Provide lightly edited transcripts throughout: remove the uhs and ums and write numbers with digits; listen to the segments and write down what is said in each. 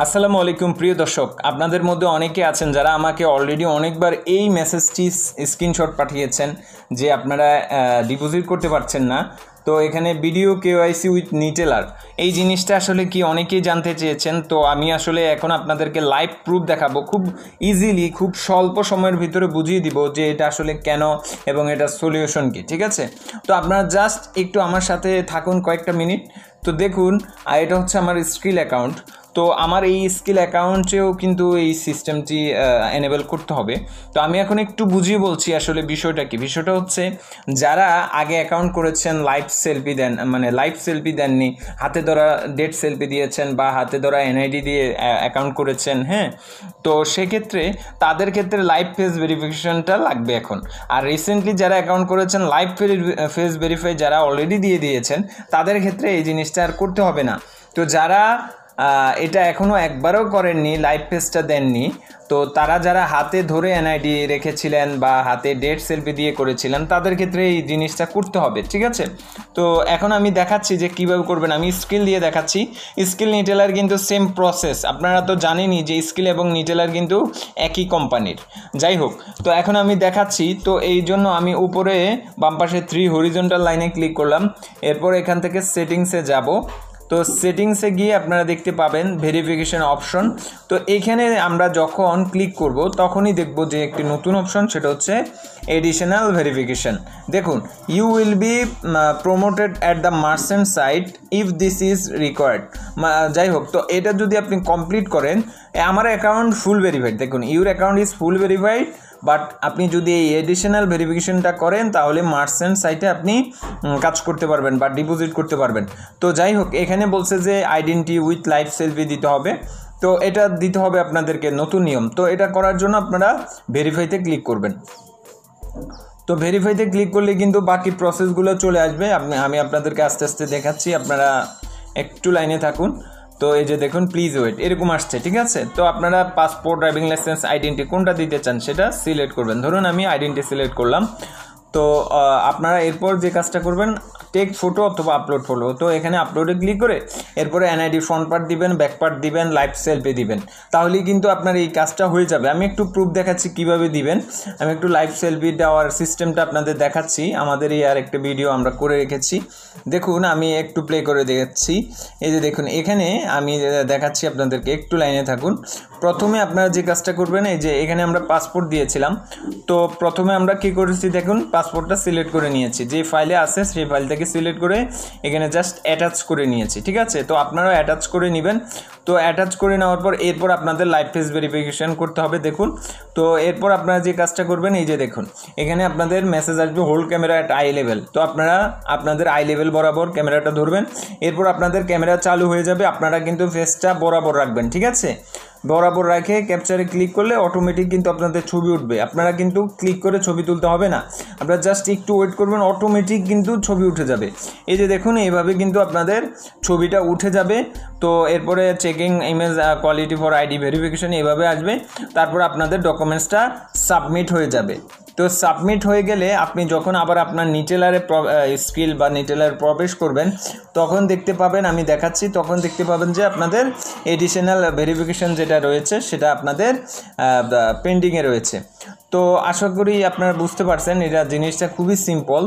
আসসালামু আলাইকুম প্রিয় দর্শক, আপনাদের মধ্যে অনেকে আছেন যারা আমাকে অলরেডি অনেকবার এই মেসেজটি স্ক্রিনশট পাঠিয়েছেন যে আপনারা ডিপোজিট করতে পারছেন না। তো এখানে ভিডিও কেওয়াইসি উইথ নিটেলার এই জিনিসটা আসলে কি অনেকেই জানতে চেয়েছেন। তো আমি আসলে এখন আপনাদেরকে লাইভ প্রুফ দেখাবো, খুব ইজিলি খুব স্বল্প সময়ের ভিতরে বুঝিয়ে দিব যে এটা আসলে কেন এবং এটার সলিউশন কি। ঠিক আছে, তো আপনারা জাস্ট একটু আমার সাথে থাকুন কয়েকটা মিনিট। তো দেখুন, এটা হচ্ছে আমার স্কিল অ্যাকাউন্ট। তো আমার এই স্কিল অ্যাকাউন্টেও কিন্তু এই সিস্টেমটি এনেবল করতে হবে। তো আমি এখন একটু বুঝিয়ে বলছি আসলে বিষয়টা কি। বিষয়টা হচ্ছে, যারা আগে অ্যাকাউন্ট করেছেন লাইভ সেলফি দেন, মানে লাইভ সেলফি দেননি, হাতে ধরা ডেট সেলফি দিয়েছেন বা হাতে ধরা এনআইডি দিয়ে অ্যাকাউন্ট করেছেন, হ্যাঁ, তো সেক্ষেত্রে তাদের ক্ষেত্রে লাইভ ফেস ভেরিফিকেশনটা লাগবে এখন। আর রিসেন্টলি যারা অ্যাকাউন্ট করেছেন লাইভ ফেস ভেরিফাই যারা অলরেডি দিয়ে দিয়েছেন, তাদের ক্ষেত্রে এই জিনিসটা আর করতে হবে না। তো যারা এটা এখনও একবারও করেননি, লাইভ ফেসটা দেননি, তো তারা যারা হাতে ধরে এনআইডি রেখেছিলেন বা হাতে ডেট সেলফি দিয়ে করেছিলেন, তাদের ক্ষেত্রে এই জিনিসটা করতে হবে। ঠিক আছে, তো এখন আমি দেখাচ্ছি যে কীভাবে করবেন। আমি স্কিল দিয়ে দেখাচ্ছি। স্কিল নিটেলার কিন্তু সেম প্রসেস, আপনারা তো জানেনই যে স্কিল এবং নিটেলার কিন্তু একই কোম্পানির। যাই হোক, তো এখন আমি দেখাচ্ছি। তো এই জন্য আমি উপরে বাম পাশে 3 হরিজন্টাল লাইনে ক্লিক করলাম। এরপর এখান থেকে সেটিংসে যাব। তো সেটিংসে গিয়ে আপনারা দেখতে পাবেন ভেরিফিকেশন অপশন। তো এইখানে আমরা যখন ক্লিক করব তখনই দেখব যে একটি নতুন অপশন, সেটা হচ্ছে এডিশনাল ভেরিফিকেশন। দেখুন, you will be promoted at the merchant site if this is required. যাই হোক, তো এটা যদি আপনি কমপ্লিট করেন, আমার অ্যাকাউন্ট ফুল ভেরিফাইড। দেখুন, your account is full verified, but আপনি যদি এই এডিশনাল ভেরিফিকেশনটা করেন তাহলে মার্চেন্ট সাইটে আপনি কাজ করতে পারবেন বা ডিপোজিট করতে পারবেন। তো যাই হোক, এখানে বলছে যে আইডেন্টি উইথ লাইভ সেলফি দিতে হবে। তো এটা দিতে হবে আপনাদেরকে, নতুন নিয়ম। তো এটা করার জন্য আপনারা ভেরিফাইতে ক্লিক করবেন। তো ভেরিফাইতে ক্লিক করলে কিন্তু বাকি প্রসেসগুলো চলে আসবে। আমি আপনাদেরকে আস্তে আস্তে দেখাচ্ছি, আপনারা একটু লাইনে থাকুন। তো এই যে দেখুন, প্লিজ ওয়েট, এরকম আসছে। ঠিক আছে, তো আপনারা পাসপোর্ট, ড্রাইভিং লাইসেন্স, আইডেন্টি কোনটা দিতে চান সেটা সিলেক্ট করবেন। ধরুন আমি আইডেন্টি সিলেক্ট করলাম। তো আপনারা এরপর যে কাজটা করবেন, টেক ফটো অথবা আপলোড ফটো। তো এখানে আপলোডে ক্লিক করে এরপরে এনআইডি ফ্রন্ট পার্ট দিবেন, ব্যাক পার্ট দিবেন, লাইভ সেলফি দিবেন, তাহলেই কিন্তু আপনার এই কাজটা হয়ে যাবে। আমি একটু প্রুফ দেখাচ্ছি কিভাবে দিবেন। আমি একটু লাইভ সেলফি দেওয়ার সিস্টেমটা আপনাদের দেখাচ্ছি। আমাদের এই আর একটা ভিডিও আমরা করে রেখেছি, দেখুন আমি একটু প্লে করে দেখাচ্ছি। এই যে দেখুন, এখানে আমি দেখাচ্ছি আপনাদেরকে, একটু লাইনে থাকুন। প্রথমে আপনারা যে কাজটা করবেন, এই যে এখানে আমরা পাসপোর্ট দিয়েছিলাম। তো প্রথমে আমরা কী করেছি দেখুন, পাসপোর্টটা সিলেক্ট করে নিয়েছি, যে ফাইলে আছে সেই ফাইল থেকে সিলেক্ট করে এখানে জাস্ট অ্যাটাচ করে নিয়েছি। ঠিক আছে, তো আপনারাও অ্যাটাচ করে নেবেন। তো অ্যাটাচ করে নেওয়ার পর এরপর আপনাদের লাইভ ফেস ভেরিফিকেশন করতে হবে। দেখুন, তো এরপর আপনারা যে কাজটা করবেন, এই যে দেখুন এখানে আপনাদের মেসেজ আসবে hold camera at I level. তো আপনারা আপনাদের আই লেভেল বরাবর ক্যামেরাটা ধরবেন। এরপর আপনাদের ক্যামেরা চালু হয়ে যাবে। আপনারা কিন্তু ফেসটা বরাবর রাখবেন। ঠিক আছে, বরাবর রাখে ক্যাপচারে ক্লিক করলে অটোমেটিক কিন্তু আপনাদের ছবি উঠবে। আপনারা কিন্তু ক্লিক করে ছবি তুলতে হবে না, আপনারা জাস্ট একটু ওয়েট করবেন, অটোমেটিক কিন্তু ছবি উঠে যাবে। এই যে দেখুন, এইভাবে কিন্তু আপনাদের ছবিটা উঠে যাবে। তো এরপরে checking image quality for ID verification এভাবে আসবে। তারপর আপনাদের ডকুমেন্টসটা সাবমিট হয়ে যাবে। তো সাবমিট হয়ে গেলে আপনি যখন আবার আপনার নিটেলারে স্কিল বা নিটেলারে প্রবেশ করবেন, তখন দেখতে পাবেন, আমি দেখাচ্ছি, তখন দেখতে পাবেন যে আপনাদের এডিশনাল ভেরিফিকেশন যেটা রয়েছে সেটা আপনাদের পেন্ডিংয়ে রয়েছে। তো আশা করি আপনারা বুঝতে পারছেন, এটা জিনিসটা খুবই সিম্পল।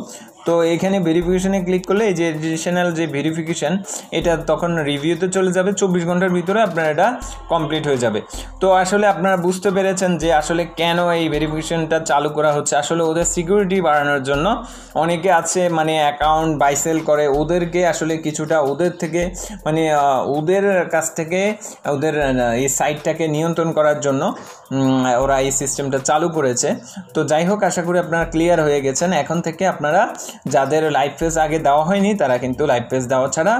তো এখানে ভেরিফিকেশনে ক্লিক করলে এই যে এডিশনাল যে ভেরিফিকেশান, এটা তখন রিভিউতে চলে যাবে। 24 ঘন্টার ভিতরে আপনার এটা কমপ্লিট হয়ে যাবে। তো আসলে আপনারা বুঝতে পেরেছেন যে আসলে কেন এই ভেরিফিকেশনটা চালু করা হচ্ছে। আসলে ওদের সিকিউরিটি বাড়ানোর জন্য। অনেকে আছে মানে অ্যাকাউন্ট বাইসেল করে, ওদেরকে আসলে কিছুটা ওদের থেকে মানে ওদের কাছ থেকে ওদের এই সাইটটাকে নিয়ন্ত্রণ করার জন্য ওরা এই সিস্টেমটা চালু করেছে। তো যাই হোক, আশা করি আপনারা ক্লিয়ার হয়ে গেছেন। এখন থেকে আপনারা যাদের লাইভ ফেস আগে দেওয়া হয়নি, তারা কিন্তু লাইভ ফেস দেওয়া ছাড়া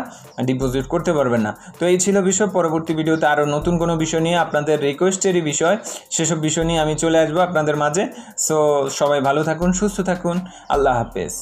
ডিপোজিট করতে পারবেন না। তো এই ছিল বিষয়। পরবর্তী ভিডিওতে আরও নতুন কোনো বিষয় নিয়ে, আপনাদের রিকোয়েস্টেরই বিষয়, সেসব বিষয় নিয়ে আমি চলে আসবো আপনাদের মাঝে। সো সবাই ভালো থাকুন, সুস্থ থাকুন, আল্লাহ হাফেজ।